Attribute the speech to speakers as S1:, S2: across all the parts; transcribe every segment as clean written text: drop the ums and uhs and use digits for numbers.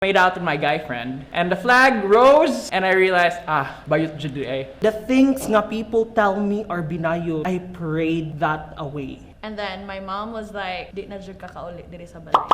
S1: Made out with my guy friend, and the flag rose, and I realized, bayot jud eh.
S2: The things nga people tell me are binayo, I prayed that away.
S3: And then my mom was like, di na jud ka kauli diri sa balay.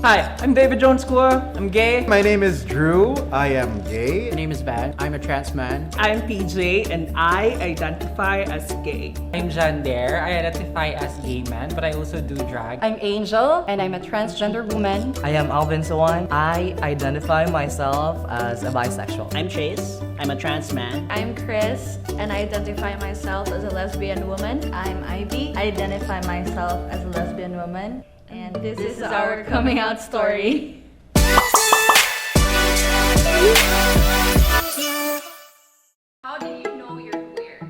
S1: Hi, I'm David Jones Kua. I'm gay.
S4: My name is Drew. I am gay.
S5: My name is Van. I'm a trans man.
S2: I'm PJ and I identify as gay.
S6: I'm John Dare. I identify as gay man, but I also do drag.
S7: I'm Angel, and I'm a transgender woman.
S8: I am Alvin Sawan. I identify myself as a bisexual.
S9: I'm Chase. I'm a trans man.
S3: I'm Chris, and I identify myself as a lesbian woman.
S10: I'm Ivy. I identify myself as a lesbian woman.
S3: And this is our coming out story.
S7: How did you know you're queer?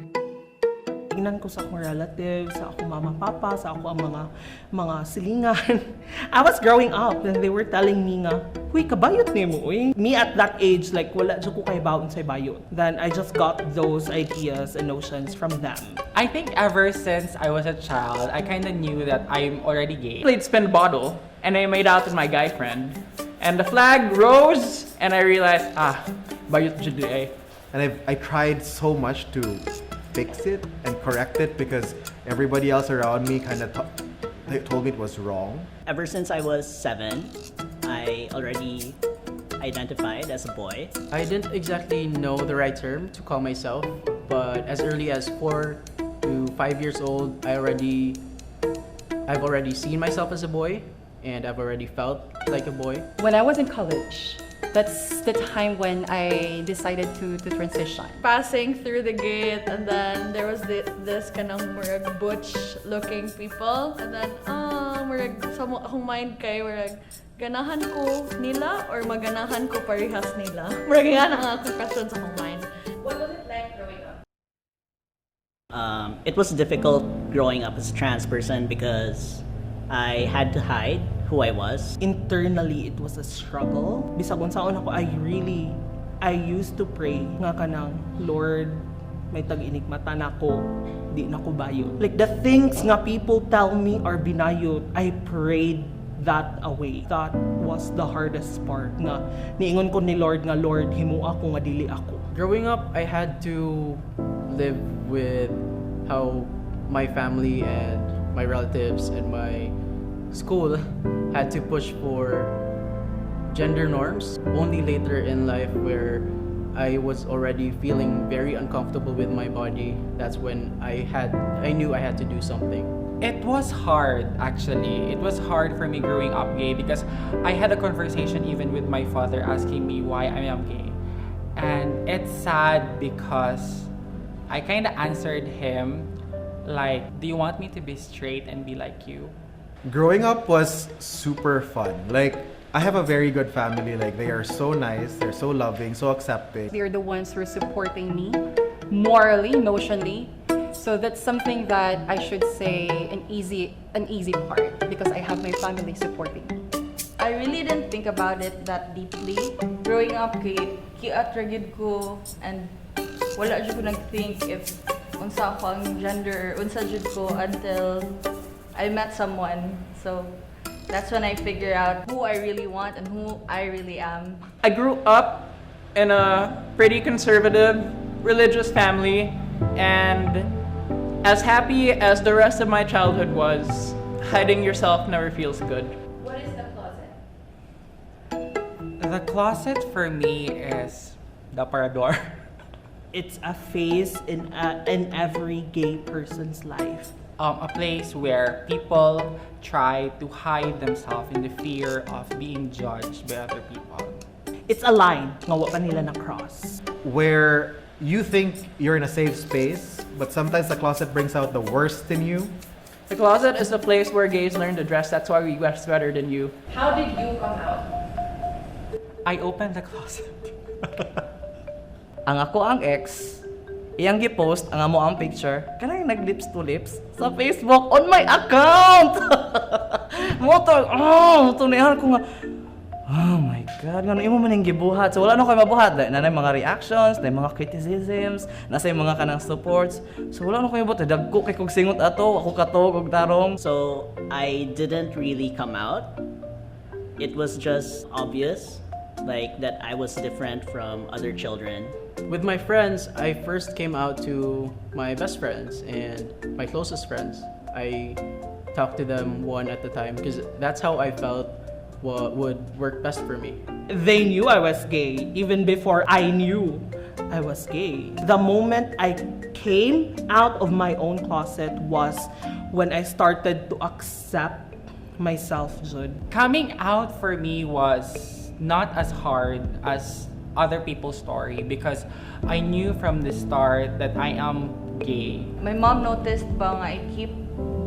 S2: Tingnan ko sa akong relatives, sa akong mama, papa, sa ako ang mga silingan. I was growing up and they were telling me nga, "Uy, kabayot ni mo, uy." Me at that age, like, wala dyan ko kay baon sa bayot. Then I just got those ideas and notions from them.
S6: I think ever since I was a child, I kind of knew that I'm already gay.
S1: I played spin bottle, and I made out with my guy friend, and the flag rose, and I realized, bayot jud eh.
S4: And I tried so much to fix it and correct it because everybody else around me kind of they told me it was wrong.
S9: Ever since I was 7, I already identified as a boy.
S5: I didn't exactly know the right term to call myself, but as early as 4 to 5 years old, I've already seen myself as a boy, and I've already felt like a boy.
S7: When I was in college, that's the time when I decided to transition.
S3: Passing through the gate, and then there was this kanang murag butch-looking people, and then murag sa akong mind kay murag ganahan ko nila or maganahan ko parehas nila. Murag nga ang akong question sa akong mind.
S7: What was it like growing up?
S9: It was difficult growing up as a trans person because I had to hide who I was.
S2: Internally, it was a struggle. Bisag unsaon ako, I used to pray nga kanang, Lord, may tag-inig mata na ko, di na ko bayot. Like the things nga people tell me are binayot, I prayed that away. That was the hardest part nga niingon ko ni Lord nga, Lord, himo ako nga dili ako.
S5: Growing up, I had to live with how my family and my relatives and my school had to push for gender norms. Only later in life, where I was already feeling very uncomfortable with my body, that's when I knew I had to do something.
S6: It was hard, actually. It was hard for me growing up gay because I had a conversation even with my father asking me why I am gay. And it's sad because I kind of answered him like, do you want me to be straight and be like you?
S4: Growing up was super fun. Like, I have a very good family. Like, they are so nice, they're so loving, so accepting.
S7: They're the ones who are supporting me morally, emotionally. So that's something that I should say an easy part because I have my family supporting me.
S10: I really didn't think about it that deeply. Growing up, kiatragid ko and wala jud ko nag-think if unsa ako ang gender, unsa jud ko until I met someone. So that's when I figure out who I really want and who I really am.
S1: I grew up in a pretty conservative, religious family, and as happy as the rest of my childhood was, hiding yourself never feels good.
S7: What is the closet?
S6: The closet for me is the parador.
S2: It's a phase in every gay person's life.
S6: A place where people try to hide themselves in the fear of being judged by other people.
S2: It's a line nga wa pa nila na cross.
S4: Where you think you're in a safe space, but sometimes the closet brings out the worst in you.
S1: The closet is the place where gays learn to dress. That's why we dress better than you.
S7: How did you come out?
S6: I opened the closet.
S8: Ang ako ang ex, iyang gipost ang amo ang picture, kanang nag-lips to lips sa Facebook on my account. Mo to, tunihan ko nga, oh my God. God, nga imo man yung gibuhat. So wala na kayo mabuhat. Na mga reactions, na mga criticisms, nasa yung mga kanang supports. So wala na kayo mabuhat. Dagko kay kog singot ato, ako katog og tarong.
S9: So I didn't really come out. It was just obvious, like that I was different from other children.
S5: With my friends, I first came out to my best friends and my closest friends. I talked to them one at a time because that's how I felt what would work best for me.
S2: They knew I was gay even before I knew I was gay. The moment I came out of my own closet was when I started to accept myself, Jud.
S6: Coming out for me was not as hard as other people's story because I knew from the start that I am gay.
S10: My mom noticed ba nga I keep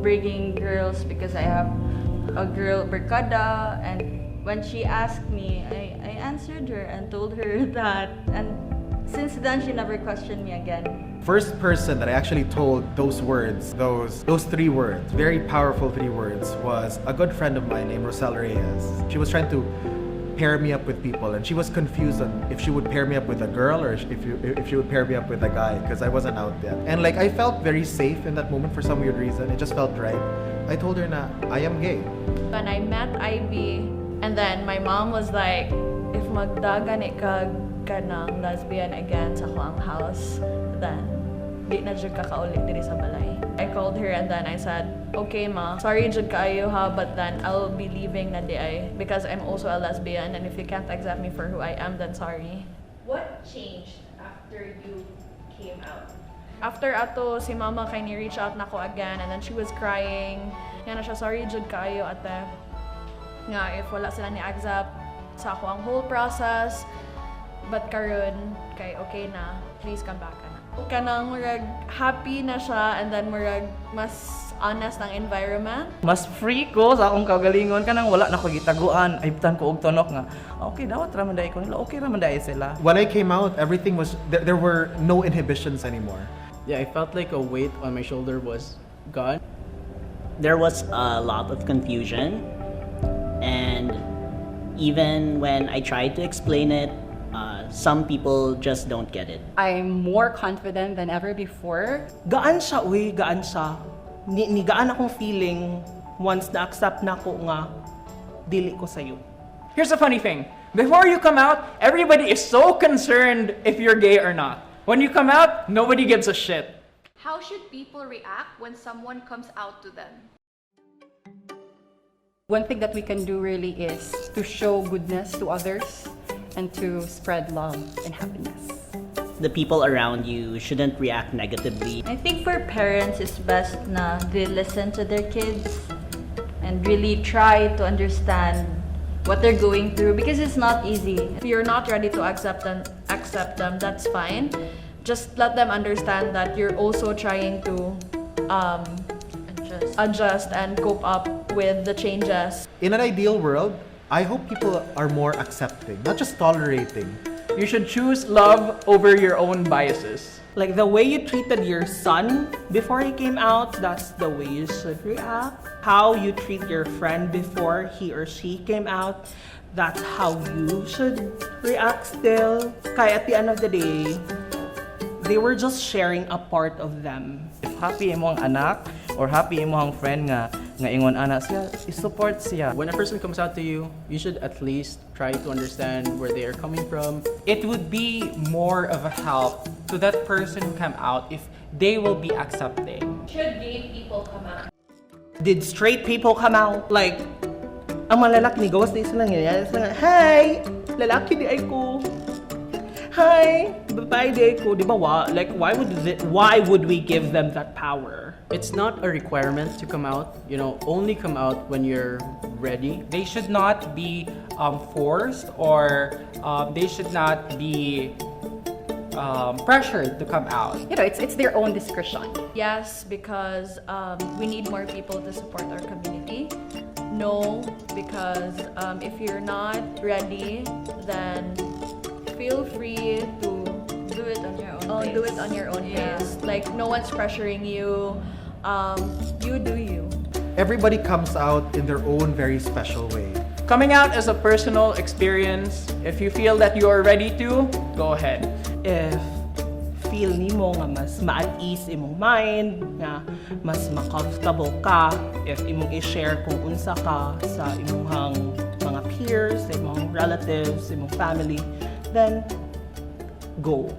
S10: bringing girls because I have a girl barkada, and when she asked me, I answered her and told her that, and since then she never questioned me again.
S4: First person that I actually told those words, those 3 words, very powerful 3 words, was a good friend of mine named Rosel Reyes. She was trying to pair me up with people, and she was confused on if she would pair me up with a girl or if she would pair me up with a guy, because I wasn't out yet. And like I felt very safe in that moment for some weird reason. It just felt right. I told her na I am gay.
S3: When I met Ivy, and then my mom was like, if magdagan ka ng lesbian again sa kuang house, then di na jud ka kaulit diri sa balay. I called her and then I said, okay ma, sorry jud kaayo ha, but then I'll be leaving na di ay because I'm also a lesbian, and if you can't accept me for who I am, then sorry.
S11: What changed after you came out?
S3: After ato, si mama kay ni-reach out nako again, and then she was crying. Nga na siya, sorry jud kaayo ate. Nga if wala sila ni-accept sa ako ang whole process, but karon kay okay na, please come back na. Kanang murag happy na siya, and then murag mas honest ang environment.
S8: Mas free ko sa akong kagalingon kanang wala na ko gitaguan. Ay bitan ko og tonok nga. Okay, dawat ra man dai ko nila. Okay ra man dai sila.
S4: When I came out, everything was there were no inhibitions anymore.
S5: Yeah, I felt like a weight on my shoulder was gone.
S9: There was a lot of confusion, and even when I tried to explain it, some people just don't get it.
S7: I'm more confident than ever before.
S2: Gaan siya, uy, gaan siya. Ni gaan akong feeling once na-accept na ko nga dili ko sa'yo.
S1: Here's the funny thing. Before you come out, everybody is so concerned if you're gay or not. When you come out, nobody gives a shit.
S11: How should people react when someone comes out to them?
S7: One thing that we can do really is to show goodness to others and to spread love and happiness.
S9: The people around you shouldn't react negatively.
S10: I think for parents, it's best na they listen to their kids and really try to understand what they're going through, because it's not easy.
S3: If you're not ready to accept them, that's fine. Just let them understand that you're also trying to adjust and cope up with the changes.
S4: In an ideal world, I hope people are more accepting, not just tolerating.
S1: You should choose love over your own biases.
S2: Like the way you treated your son before he came out, that's the way you should react. How you treat your friend before he or she came out, that's how you should react still. Kaya at the end of the day, they were just sharing a part of them.
S8: If happy imong anak or happy imong friend nga ingon anak siya, i-support siya.
S5: When a person comes out to you, you should at least try to understand where they are coming from.
S6: It would be more of a help to that person who come out if they will be accepting.
S11: Should gay people come out?
S2: Did straight people come out? Like, ang mga lalaki ni gawas na sila nga, hi! Lalaki di ay ko. Hi! Babae di ay ko. Di ba like, why would we give them that power?
S5: It's not a requirement to come out. You know, only come out when you're ready.
S6: They should not be forced, or they should not be pressured to come out.
S7: You know, it's their own discretion.
S3: Yes, because we need more people to support our community. No, because if you're not ready, then feel free to
S10: Do it on your own pace.
S3: do it on your own pace. Like, no one's pressuring you. You do you.
S4: Everybody comes out in their own very special way.
S1: Coming out is a personal experience. If you feel that you are ready to, go ahead.
S2: If feel nimo nga mas ma-at-ease imong mind, nga mas ma-comfortable ka, if imong i-share kung unsa ka sa imong mga peers, imong relatives, imong family, then go.